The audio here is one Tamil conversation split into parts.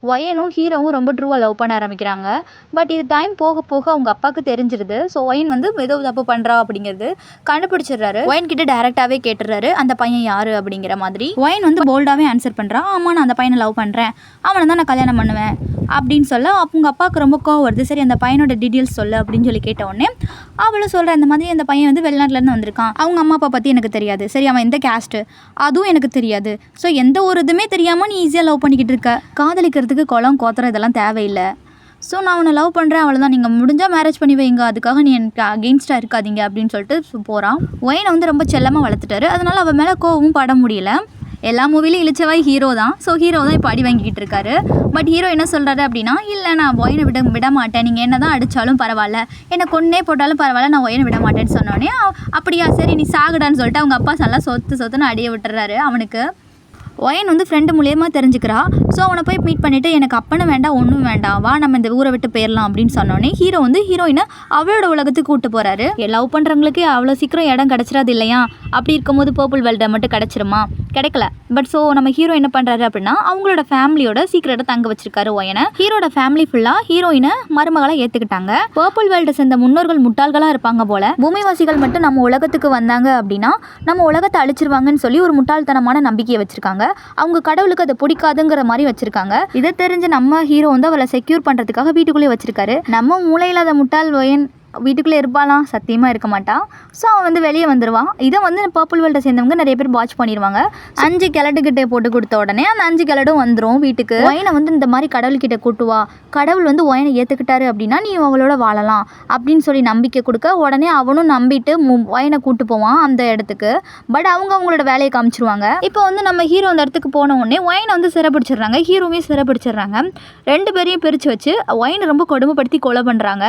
ஒயனும் ஹீரோவும் ரொம்ப ட்ரூவாக லவ் பண்ண ஆரம்பிக்கிறாங்க. பட் இது டைம் போக போக அவங்க அப்பாவுக்கு தெரிஞ்சிருது. ஸோ ஒயன் வந்து ஏதோ தப்பு பண்ணுறா அப்படிங்கிறது கண்டுபிடிச்சிடுறாரு. ஒயன் கிட்ட டேரெக்டாகவே கேட்டுறாரு அந்த பையன் யார் அப்படிங்கிற மாதிரி. ஒயன் வந்து போல்டாகவே ஆன்சர் பண்ணுறான். ஆமாம், நான் அந்த பையனை லவ் பண்ணுறேன், அவனை தான் நான் கல்யாணம் பண்ணுவேன் அப்படின்னு சொல்ல அவங்க அப்பாவுக்கு ரொம்ப கோவம் வருது. சரி, அந்த பையனோட டீட்டெயில்ஸ் சொல்லு அப்படின்னு சொல்லி கேட்ட உடனே அவளும் சொல்கிறேன், இந்த மாதிரி அந்த பையன் வந்து வெளிநாட்டிலேருந்து வந்திருக்கான், அவங்க அம்மா அப்பா பற்றி எனக்கு தெரியாது, சரி அவன் எந்த கேஸ்ட்டு அதுவும் எனக்கு தெரியாது, ஸோ எந்த ஒரு இதுவுமே தெரியாமல் நீ ஈஸியாக லவ் பண்ணிக்கிட்டு இருக்க, காதலிக்கிறதுக்கு குளம் கோத்திரம் இதெல்லாம் தேவையில்லை, ஸோ நான் அவனை லவ் பண்ணுறேன், அவ்வளோதான், நீங்கள் முடிஞ்சால் மேரேஜ் பண்ணி வைங்க, அதுக்காக நீ எனக்கு அகெயின்ஸ்டாக இருக்காதீங்க அப்படின்னு சொல்லிட்டு போகிறான். ஒயனை வந்து ரொம்ப செல்லமாக வளர்த்துட்டாரு. அதனால் அவன் மேலே கோவமும் பட முடியல. எல்லா மூவிலையும் இழிச்சவாய் ஹீரோ தான். ஸோ ஹீரோ தான் இப்போ அடி வாங்கிக்கிட்டு இருக்காரு. பட் ஹீரோ என்ன சொல்கிறாரு அப்படின்னா, இல்லை நான் ஒயனை விட மாட்டேன், நீங்கள் என்ன தான் அடித்தாலும் பரவாயில்ல, என்னை கொன்னே போட்டாலும் பரவாயில்ல, நான் ஒயனை விட மாட்டேன்னு சொன்னோடனே அப்படியா சரி நீ சாகுடான்னு சொல்லிட்டு அவங்க அப்பா நல்லா சொத்துன்னு அடிய விட்டுறாரு அவனுக்கு. ஒயன் வந்து ஃப்ரெண்டு மூலியமாக தெரிஞ்சுக்கிறா. ஸோ அவனை போய் மீட் பண்ணிவிட்டு எனக்கு அப்பனும் வேண்டாம் ஒன்றும் வேண்டாம், வா நம்ம இந்த ஊரை விட்டு போயிடலாம் அப்படின்னு சொன்னோன்னே ஹீரோ வந்து ஹீரோயினை அவளோட உலகத்துக்கு கூப்பிட்டு போகிறாரு. லவ் பண்ணுறவங்களுக்கு அவ்வளோ சீக்கிரம் இடம் கிடச்சிடாது இல்லையா, அப்படி இருக்கும்போது பர்பிள் வேர்ல்டை மட்டும் கிடச்சிருமா, கிடைக்கல. பட் ஸோ நம்ம ஹீரோ என்ன பண்ணுறாரு அப்படின்னா அவங்களோட ஃபேமிலியோட சீக்கிரட்டை தங்க வச்சிருக்காரு ஒயனை. ஹீரோட ஃபேமிலி ஃபுல்லாக ஹீரோயினை மருமகளை ஏற்றுக்கிட்டாங்க. பர்பிள் வேர்ல்டை சேர்ந்த முன்னோர்கள் முட்டாள்களாக இருப்பாங்க போல, பூமிவாசிகள் மட்டும் நம்ம உலகத்துக்கு வந்தாங்க அப்படின்னா நம்ம உலகத்தை அழிச்சிருவாங்கன்னு சொல்லி ஒரு முட்டாள்தனமான நம்பிக்கையை வச்சிருக்காங்க. அவங்க கடவுளுக்கு அதை பிடிக்காதுங்கிற மாதிரி வச்சிருக்காங்க. இதை தெரிஞ்ச நம்ம ஹீரோ வந்து அவளை செக்யூர் பண்ணுறதுக்காக வீட்டுக்குள்ளேயே வச்சிருக்காரு. நம்ம மூளையில்லாத முட்டாள் ஒயன் வீட்டுக்குள்ளே இருப்பாலாம், சத்தியமாக இருக்க மாட்டான். ஸோ அவன் வந்து வெளியே வந்துடுவான். இதை வந்து பர்பிள் வேர்ல்டை சேர்ந்தவங்க நிறைய பேர் வாட்ச் பண்ணிடுவாங்க. 5 கிழட்டுக்கிட்டே போட்டு கொடுத்த உடனே அந்த 5 கிழடும் வந்துடும் வீட்டுக்கு. ஒயனை வந்து இந்த மாதிரி கடவுள்கிட்ட கூட்டுவா, கடவுள் வந்து ஒயனை ஏற்றுக்கிட்டாரு அப்படின்னா நீ அவளோட வாழலாம் அப்படின்னு சொல்லி நம்பிக்கை கொடுக்க உடனே அவனும் நம்பிட்டு ஒயனை கூட்டு போவான் அந்த இடத்துக்கு. பட் அவங்களோட வேலையை காமிச்சிருவாங்க. இப்போ வந்து நம்ம ஹீரோ அந்த இடத்துக்கு போன உடனே ஒயனை வந்து சிறைப்பிடிச்சிடுறாங்க, ஹீரோவையும் சிறைப்பிடிச்சிடுறாங்க. 2 பேரையும் பிரித்து வச்சு ஒயனை ரொம்ப கொடுமைப்படுத்தி கொலை பண்ணுறாங்க.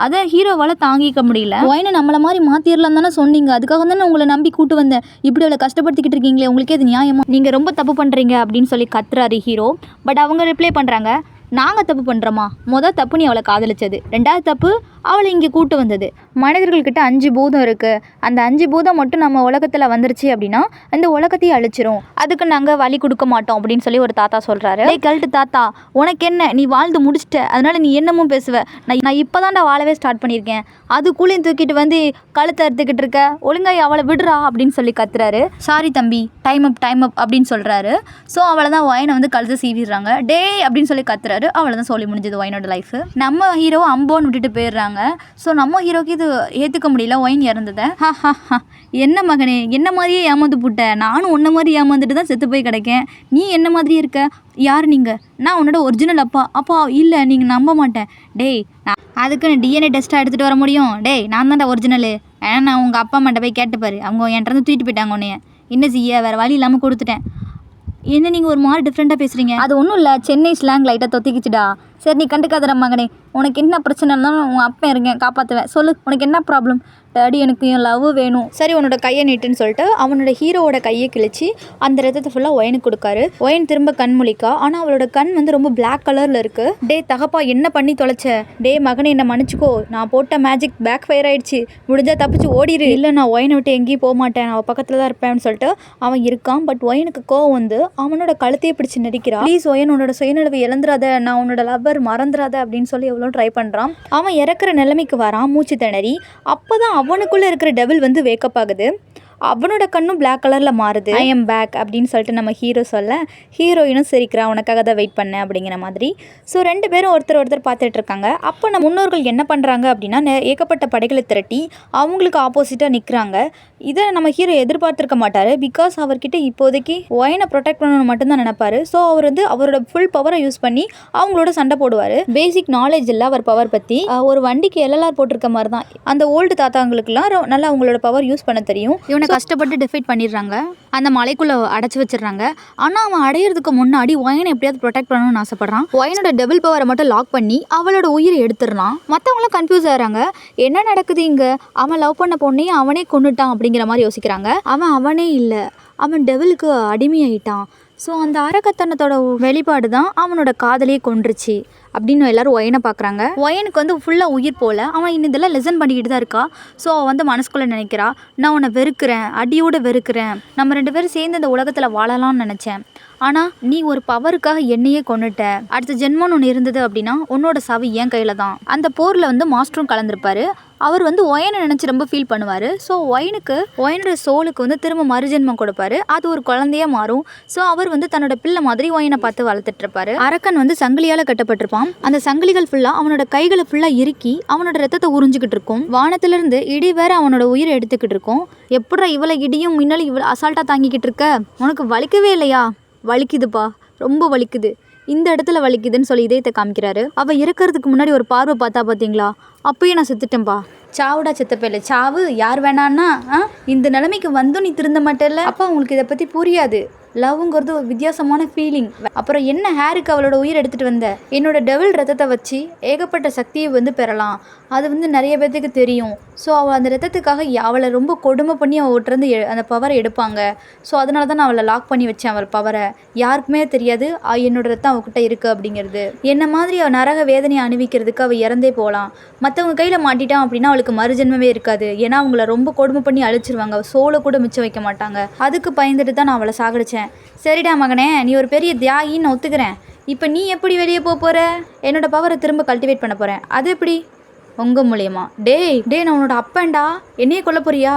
அதை ஹீரோவால் தாங்கிக்க முடியல. ஒயனை நம்மளை மாதிரி மாற்றிடலாம் தானே சொன்னீங்க, அதுக்காக தானே உங்களை நம்பி கூட்டு வந்தேன், இப்படி அவளை கஷ்டப்படுத்திக்கிட்டு இருக்கீங்களே, உங்களுக்கே அது நியாயமா, நீங்கள் ரொம்ப தப்பு பண்ணுறீங்க அப்படின்னு சொல்லி கத்துறாரு ஹீரோ. பட் அவங்க ரிப்ளை பண்ணுறாங்க, நாங்கள் தப்பு பண்ணுறோமா, மொதல் தப்பு நீ அவளை காதலிச்சது, 2வது தப்பு அவளை இங்கே கூட்டு வந்தது. மனிதர்கள்கிட்ட 5 பூதம் இருக்குது, அந்த 5 பூதம் மட்டும் நம்ம உலகத்தில் வந்துருச்சு அப்படின்னா அந்த உலகத்தையே அழிச்சிரும், அதுக்கு நாங்கள் வழி கொடுக்க மாட்டோம் அப்படின்னு சொல்லி ஒரு தாத்தா சொல்கிறாரு. கழட்டு தாத்தா, உனக்கு என்ன, நீ வாழ்ந்து முடிச்சிட்ட, அதனால் நீ என்னமும் பேசுவ, நான் இப்போ தான்டா வாழவே ஸ்டார்ட் பண்ணியிருக்கேன், அதுக்குள்ளேயும் தூக்கிட்டு வந்து கழுத்தை அறுத்துக்கிட்டு இருக்க, ஒழுங்காய் அவளை விடுறா அப்படின்னு சொல்லி கத்துறாரு. சாரி தம்பி, டைம் அப் அப்படின்னு சொல்கிறாரு. ஸோ அவளை தான் ஒயனை வந்து கழுத்தை சீவிடுறாங்க. டே அப்படின்னு சொல்லி கத்துறாரு. அவளை தான் சொல்லி முடிஞ்சது ஒயனோட லைஃப். நம்ம ஹீரோ அம்போன்னு விட்டுட்டு போயிடுறாங்க. ஸோ நம்ம ஹீரோக்கு இது ஏற்றுக்க முடியல, ஒயின் இறந்ததை. என்ன மகனே, என்ன மாதிரியே ஏமாந்து போட்ட, நானும் உன்ன மாதிரி ஏமாந்துட்டு தான் செத்து போய் கிடைக்கேன், நீ என்ன மாதிரியே இருக்க, யார் நீங்கள், நான் உன்னோட ஒரிஜினல் அப்பா இல்லை, நீங்கள் நம்ப மாட்டேன், டேய் நான் அதுக்குன்னு டிஎன்ஏ டெஸ்ட்டாக எடுத்துகிட்டு வர முடியும், டேய் நான் தான்டா ஒரிஜினலு, ஏன்னா நான் உங்கள் அப்பா அம்மாட்ட போய் கேட்டுப்பாரு, அவங்க என்கிட்ட தூக்கிட்டு போயிட்டாங்க உன்னைய, என்ன செய்ய, வேறு வழி இல்லாமல் கொடுத்துட்டேன். என்ன நீங்கள் ஒரு மாதிரி டிஃப்ரெண்ட்டாக பேசுகிறீங்க, அது ஒன்றும் இல்லை, சென்னை ஸ்லாங் லைட்டாக தொத்திக்கிச்சுடா, சரி நீ கண்டுக்காதடா மகனே, உனக்கு என்ன பிரச்சனைனாலும் உன் அப்பா இருக்கேன் காப்பாற்றுவேன், சொல்லு உனக்கு என்ன ப்ராப்ளம், டாடி எனக்கு என் லவ் வேணும், சரி உன்னோட கையை நீட்டுன்னு சொல்லிட்டு அவனோட ஹீரோவோட கையை கிழிச்சு அந்த ரத்தத்தை ஃபுல்லாக ஒயனுக்கு கொடுக்காரு. ஒயன் திரும்ப கண் முழிக்கா, ஆனால் அவளோட கண் வந்து ரொம்ப பிளாக் கலரில் இருக்குது. டே தகப்பா என்ன பண்ணி தொலைச்ச, டே மகனை என்னை மன்னிச்சிக்கோ, நான் போட்ட மேஜிக் பேக் ஃபயர் ஆயிடுச்சு, முடிஞ்சால் தப்பிச்சு ஓடிடு, இல்லை நான் ஒயனை விட்டு எங்கேயும் போக மாட்டேன், அவள் பக்கத்தில் தான் இருப்பேன்னு சொல்லிட்டு அவன் இருக்கான். பட் ஒயனுக்கு கோவம் வந்து அவனோட கழுத்தையே பிடிச்சி நடிக்கிறான். ப்ளீஸ் ஒயன் உன்னோட சுயநிலவை இழந்துடாத, நான் உன்னோட லவ்வர் மறந்துடாத அப்படின்னு சொல்லி எவ்வளோ ட்ரை பண்ணுறான். அவன் இறக்குற நிலைமைக்கு வரான் மூச்சு திணறி. அப்போ தான் அவனுக்குள்ளே இருக்கிற டெவில் வந்து வேக்கப் ஆகுது. அவனோட கண்ணும் பிளாக் கலரில் மாறுது. ஐ எம் பேக் அப்படின்னு சொல்லிட்டு நம்ம ஹீரோ சொல்ல ஹீரோயினும் சிரிக்கிறா, உனக்காக தான் வெயிட் பண்ணேன் அப்படிங்கிற மாதிரி. ஸோ 2 பேரும் ஒருத்தர் பார்த்துட்டு இருக்காங்க. அப்போ நம்ம முன்னோர்கள் என்ன பண்ணுறாங்க அப்படின்னா ஏகப்பட்ட படைகளை திரட்டி அவங்களுக்கு ஆப்போசிட்டாக நிற்கிறாங்க. இதை நம்ம ஹீரோ எதிர்பார்த்துருக்க மாட்டார். பிகாஸ் அவர்கிட்ட இப்போதைக்கு ஒயனை ப்ரொடெக்ட் பண்ணணும்னு மட்டும்தான் நினைப்பாரு. ஸோ அவர் வந்து அவரோட ஃபுல் பவரை யூஸ் பண்ணி அவங்களோட சண்டை போடுவார். பேசிக் நாலேஜ் இல்லை அவர் பவர் பற்றி. ஒரு வண்டிக்கு எல்எல்ஆர் போட்டிருக்க மாதிரி தான் அந்த ஓல்டு தாத்தாங்களுக்குலாம் நல்லா அவங்களோட பவர் யூஸ் பண்ண தெரியும். இவனை கஷ்டப்பட்டு டிஃபைட் பண்ணிடுறாங்க, அந்த மலைக்குள்ளே அடைச்சி வச்சிடுறாங்க. ஆனால் அவன் அடையிறதுக்கு முன்னாடி ஒயனை எப்படியாவது ப்ரொடெக்ட் பண்ணணும்னு ஆசைப்படுறான். ஒயனோட டெபிள் பவரை மட்டும் லாக் பண்ணி அவளோட உயிரை எடுத்துடலாம். மற்றவங்களாம் கன்ஃபியூஸ் ஆகிறாங்க, என்ன நடக்குது இங்கே, அவன் லவ் பண்ண பொண்ணையே அவனே கொண்டுட்டான் அப்படிங்கிற மாதிரி யோசிக்கிறாங்க. அவனே இல்லை, அவன் டெவிலுக்கு அடிமையாயிட்டான். ஸோ அந்த அரக்கத்தனத்தோட வெளிப்பாடு தான் அவனோட காதலையே கொன்றுச்சு அப்படின்னு எல்லாரும் ஒயனை பார்க்குறாங்க. ஒயனுக்கு வந்து ஃபுல்லாக உயிர் போல் அவன் இன்னும் இதெல்லாம் லெசன் பண்ணிக்கிட்டு தான் இருக்கா. ஸோ அவள் வந்து மனசுக்குள்ளே நினைக்கிறா, நான் உன்னை வெறுக்கிறேன், அடியோடு வெறுக்கிறேன், நம்ம 2 பேரும் சேர்ந்து இந்த உலகத்தில் வாழலாம்னு நினச்சேன், ஆனால் நீ ஒரு பவருக்காக என்னையே கொண்டுட்ட, அடுத்த ஜென்மம்னு ஒன்று இருந்தது அப்படின்னா உன்னோட சாவு என் கையில் தான். அந்த போரில் வந்து மாஸ்டரும் கலந்துருப்பார். அவர் வந்து ஒயனை நினச்சி ரொம்ப ஃபீல் பண்ணுவார். ஸோ ஒயனோட சோலுக்கு வந்து திரும்ப மறுஜென்மம் கொடுப்பாரு. அது ஒரு குழந்தையாக மாறும். ஸோ அவர் வந்து தன்னோட பிள்ளை மாதிரி ஒயனை பார்த்து வளர்த்துட்டு இருப்பாரு. அரக்கன் வந்து சங்கிலியால் கட்டப்பட்டிருப்பான். அந்த சங்கிலிகள் ஃபுல்லாக அவனோட கைகளை ஃபுல்லாக இறுக்கி அவனோட ரத்தத்தை உறிஞ்சிக்கிட்டு இருக்கும். வானத்திலிருந்து இடி வேற அவனோட உயிரை எடுத்துக்கிட்டு இருக்கும். எப்படா இவ்வளோ இடியும் மின்னலும் இவ்வளோ அசால்ட்டாக தாங்கிக்கிட்டு இருக்க, உனக்கு வலிக்கவே இல்லையா? வலிக்குதுப்பா, ரொம்ப வலிக்குது, இந்த இடத்துல வலிக்குதுன்னு சொல்லி இதயத்தை காமிக்கிறாரு. அவள் இறக்கிறதுக்கு முன்னாடி ஒரு பார்வை பார்த்தா பார்த்தீங்களா, அப்பயும் நான் செத்துட்டேன்ப்பா. சாவுடா செத்தப்பேல சாவு, யார் வேணான்னா இந்த நிலைமைக்கு வந்தும் நீ திருந்த மாட்டேல்ல. அப்பா உங்களுக்கு இதை பற்றி புரியாது. லவ்ங்கிறது ஒரு வித்தியாசமான ஃபீலிங். அப்புறம் என்ன ஹேருக்கு அவளோட உயிர் எடுத்துகிட்டு வந்த, என்னோட டெவில் ரத்தத்தை வச்சு ஏகப்பட்ட சக்தியை வந்து பெறலாம், அது வந்து நிறைய பேர்த்துக்கு தெரியும். ஸோ அவள் அந்த ரத்தத்துக்காக அவளை ரொம்ப கொடுமை பண்ணி அவகிட்டருந்து அந்த பவரை எடுப்பாங்க. ஸோ அதனால தான் நான் அவளை லாக் பண்ணி வச்சேன். அவள் பவரை யாருக்குமே தெரியாது என்னோட ரத்தம் அவகிட்ட இருக்குது அப்படிங்கிறது. என்ன மாதிரி அவள் நரக வேதனையை அனுபவிக்கிறதுக்கு அவள் இறந்தே போகலாம். மற்றவங்க கையில் மாட்டிட்டான் அப்படின்னா அவளுக்கு மறுஜென்மமே இருக்காது. ஏன்னா அவங்கள ரொம்ப கொடுமை பண்ணி அழிச்சிருவாங்க, சோலை கூட மிச்சம் வைக்க மாட்டாங்க. அதுக்கு பயந்துட்டு தான் நான் அவளை சாகடிச்சேன். சரிடா மகனே, நீ ஒரு பெரிய தியாகின்னு ஒத்துக்கிறேன். இப்போ நீ எப்படி வெளியே போகிற? என்னோட பவரை திரும்ப கல்டிவேட் பண்ண போகிறேன். அது எப்படி? உங்கள் மூலியமா? டேய் நான் உன்னோட அப்பன்டா, என்னையே கொல்ல போறியா?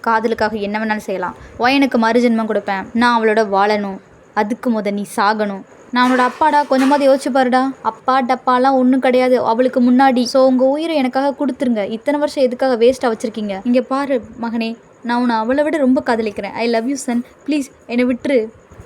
காதலுக்காக என்ன வேணாலும் செய்யலாம். ஒயனுக்கு மறுஜென்மம் கொடுப்பேன். நான் அவளோட வாழணும், அதுக்கு நீ சாகணும். நான் அவனோட அப்பாடா, கொஞ்சமாவது யோசிச்சு பாருடா. அப்பா டப்பாலாம் ஒன்றும் கிடையாது அவளுக்கு முன்னாடி. ஸோ உங்கள் உயிரை எனக்காக கொடுத்துருங்க. இத்தனை வருஷம் எதுக்காக வேஸ்ட்டாக வச்சுருக்கீங்க? இங்கே பாரு மகனே, நான் உன்னை அவளை விட ரொம்ப காதலிக்கிறேன். I love you Sun, please என்னை விட்டுரு.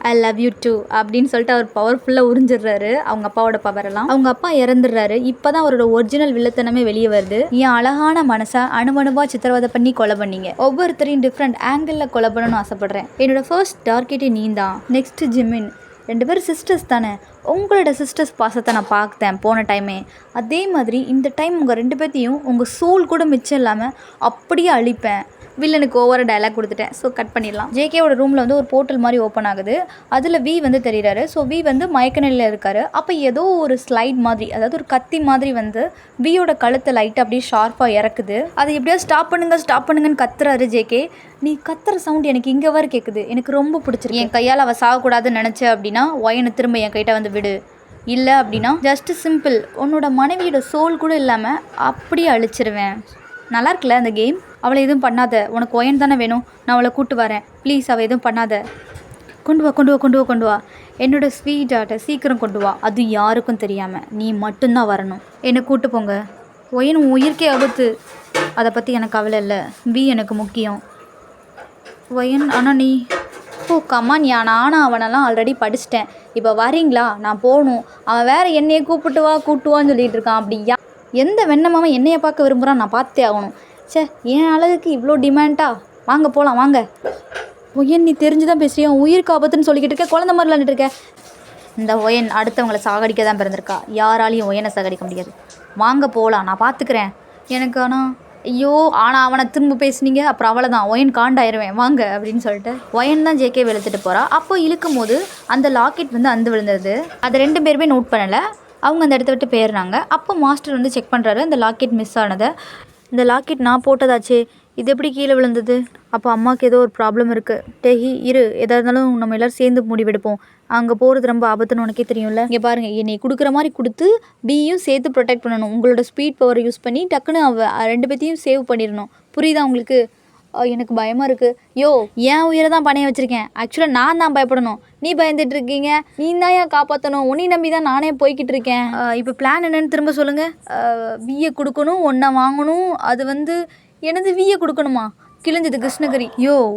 ஐ லவ் யூ டூ அப்படின்னு சொல்லிட்டு அவர் பவர்ஃபுல்லாக உறிஞ்சிடுறாரு அவங்க அப்பாவோட பவரெல்லாம். அவங்க அப்பா இறந்துடுறாரு. இப்போ தான் அவரோட ஒரிஜினல் வில்லத்தனமே வெளியே வருது. என் அழகான மனசை அணுவணுவாக சித்திரவதை பண்ணி கொலை பண்ணீங்க. ஒவ்வொருத்தரையும் டிஃப்ரெண்ட் ஆங்கிளில் கொலை பண்ணணும்னு ஆசைப்பட்றேன். என்னோட ஃபர்ஸ்ட் டார்கெட்டே நீ தான். Next Jimin. 2 பேரும் சிஸ்டர்ஸ் தானே. உங்களோட சிஸ்டர்ஸ் பாசத்தை நான் பார்த்தேன் போன டைமே. அதே மாதிரி இந்த டைம் உங்கள் 2 பேர்த்தையும் உங்கள் சோல் கூட மிச்சம் இல்லாமல் அப்படியே அழிப்பேன். வில்லனுக்கு ஓவர டைலாக் கொடுத்துட்டேன். ஸோ கட் பண்ணிடலாம். ஜேகேவோட ரூமில் வந்து ஒரு போர்ட்டல் மாதிரி ஓப்பன் ஆகுது. அதில் வி வந்து தெரிகிறாரு. ஸோ வி வந்து மயக்க நிலையில் இருக்கார். அப்போ ஏதோ ஒரு ஸ்லைட் மாதிரி, அதாவது ஒரு கத்தி மாதிரி வந்து வியோட கழுத்தை லைட்டாக அப்படியே ஷார்ப்பாக இறக்குது. அதை எப்படியா ஸ்டாப் பண்ணுங்கன்னு கத்துறாரு ஜேகே. நீ கத்துற சவுண்ட் எனக்கு இங்கே வர கேட்குது. எனக்கு ரொம்ப பிடிச்சிருக்கு. என் கையால் அவள் சாகக்கூடாதுன்னு நினச்சேன் அப்படின்னா ஒயனை திரும்ப என் கைட்ட வந்து விடு. இல்லை அப்படின்னா ஜஸ்ட் சிம்பிள், உன்னோட மனைவியோட சோல் கூட இல்லாமல் அப்படியே அழிச்சிருவேன். நல்லா இருக்குல்ல அந்த கேம்? அவளை எதுவும் பண்ணாத, உனக்கு ஒயன் தானே வேணும், நான் அவளை கூட்டு வரேன், ப்ளீஸ் அவள் எதுவும் பண்ணாத. கொண்டு வா என்னோட ஸ்வீட் டாட்டர், சீக்கிரம் கொண்டு வா, அது யாருக்கும் தெரியாமல் நீ மட்டும்தான் வரணும். என்னை கூட்டு போங்க. ஒயன் உயிர்க்கே ஆபத்து, அதை பற்றி எனக்கு கவலை இல்லை. வி எனக்கு முக்கியம். ஒயன் ஆனால் நீ கமான் நானும் அவனெல்லாம் ஆல்ரெடி படிச்சிட்டேன். இப்போ வரீங்களா? நான் போகணும். அவன் வேறு என்னையை கூட்டுவான்னு சொல்லிட்டு இருக்கான். அப்படியா? எந்த வெண்ணமாவன் என்னையை பார்க்க விரும்புகிறான், நான் பார்த்தே ஆகணும். சே, என் அழகுக்கு இவ்வளோ டிமாண்டா? வாங்க போகலாம் வாங்க. ஒயன் நீ தெரிஞ்சுதான் பேசுறியா? உயிருக்கு ஆபத்துன்னு சொல்லிக்கிட்டு இருக்க, குழந்த மாதிரி விளாண்டுட்டு இருக்க. இந்த ஒயன் அடுத்தவங்களை சாகடிக்க தான் பிறந்திருக்கா. யாராலையும் ஒயனை சாகடிக்க முடியாது. வாங்க போகலாம், நான் பார்த்துக்கிறேன். எனக்கு ஆனால் அவனை திரும்ப பேசுனீங்க அப்புறம் அவளை தான் ஒயன் காண்டாயிருவேன் வாங்க அப்படின்னு சொல்லிட்டு ஒயன் தான் ஜேகே வெளுத்துட்டு போகிறா. அப்போ இழுக்கும் போது அந்த லாக்கெட் வந்து அந்து விழுந்தது. அதை 2 பேருமே நோட் பண்ணலை. அவங்க அந்த இடத்த விட்டு போயிடுறாங்க. அப்போ மாஸ்டர் வந்து செக் பண்ணுறாரு அந்த லாக்கெட் மிஸ் ஆனதை. இந்த லாக்கெட் நான் போட்டதாச்சே, இது எப்படி கீழே விழுந்தது? அப்போ அம்மாவுக்கு ஏதோ ஒரு ப்ராப்ளம் இருக்குது. டேஹி இரு, எதாக இருந்தாலும் நம்ம எல்லோரும் சேர்ந்து முடிவெடுப்போம். அங்கே போகிறது ரொம்ப ஆபத்துன்னு உனக்கே தெரியும்ல. இங்கே பாருங்கள், என்னை கொடுக்குற மாதிரி கொடுத்து பியும் சேர்த்து ப்ரொடெக்ட் பண்ணணும். உங்களோட ஸ்பீட் பவரை யூஸ் பண்ணி டக்குன்னு 2 பேர்த்தையும் சேவ் பண்ணிடணும். புரியுதா உங்களுக்கு? எனக்கு பயமாக இருக்குது. என் உயிரை தான் பணைய வச்சுருக்கேன். ஆக்சுவலாக நான் தான் பயப்படணும், நீ பயந்துட்டு இருக்கீங்க. நீ தான் ஏன் காப்பாற்றணும், உன்னை நம்பி தான் நானே போய்கிட்டு இருக்கேன். இப்போ பிளான் என்னன்னு திரும்ப சொல்லுங்கள். வியை கொடுக்கணும், ஒன்றை வாங்கணும். அது வந்து எனது வியை கொடுக்கணுமா? கிழிஞ்சது கிருஷ்ணகிரி.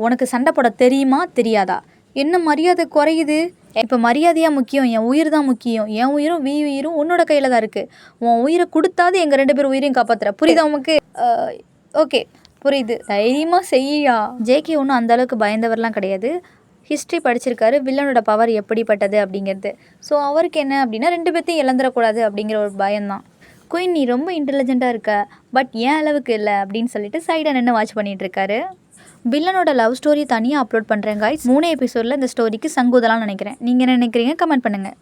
உனக்கு சண்டை போட தெரியுமா தெரியாதா? என்ன மரியாதை குறையுது? இப்போ மரியாதையாக முக்கியம், என் உயிர் தான் முக்கியம். என் உயிரும் வி உயிரும் உன்னோட கையில் தான் இருக்குது. உன் உயிரை கொடுத்தாது எங்கள் 2 பேர் உயிரையும் காப்பாற்றுற. புரியுதா உனக்கு? ஓகே புரியுது, தைரியமாக செய்யா. ஜேகே ஒன்றும் அந்தளவுக்கு பயந்தவர்லாம் கிடையாது. ஹிஸ்ட்ரி படிச்சிருக்காரு, வில்லனோட பவர் எப்படிப்பட்டது அப்படிங்கிறது. ஸோ அவருக்கு என்ன அப்படின்னா 2 பேர்த்தையும் இழந்துடக்கூடாது அப்படிங்கிற ஒரு பயம்தான். குயின் நீ ரொம்ப இன்டெலிஜென்ட்டாக இருக்க, பட் ஏன் அளவுக்கு இல்லை அப்படின்னு சொல்லிட்டு சைடாக நின்று வாட்ச் பண்ணிகிட்ருக்காரு. வில்லனோட லவ் ஸ்டோரி தனியாக அப்லோட் பண்ணுறேன் காய்ஸ். 3 எபிசோடில் இந்த ஸ்டோரிக்கு சங்குதலாம்னு நினைக்கிறேன். நீங்கள் என்ன நினைக்கிறீங்க? கமெண்ட் பண்ணுங்கள்.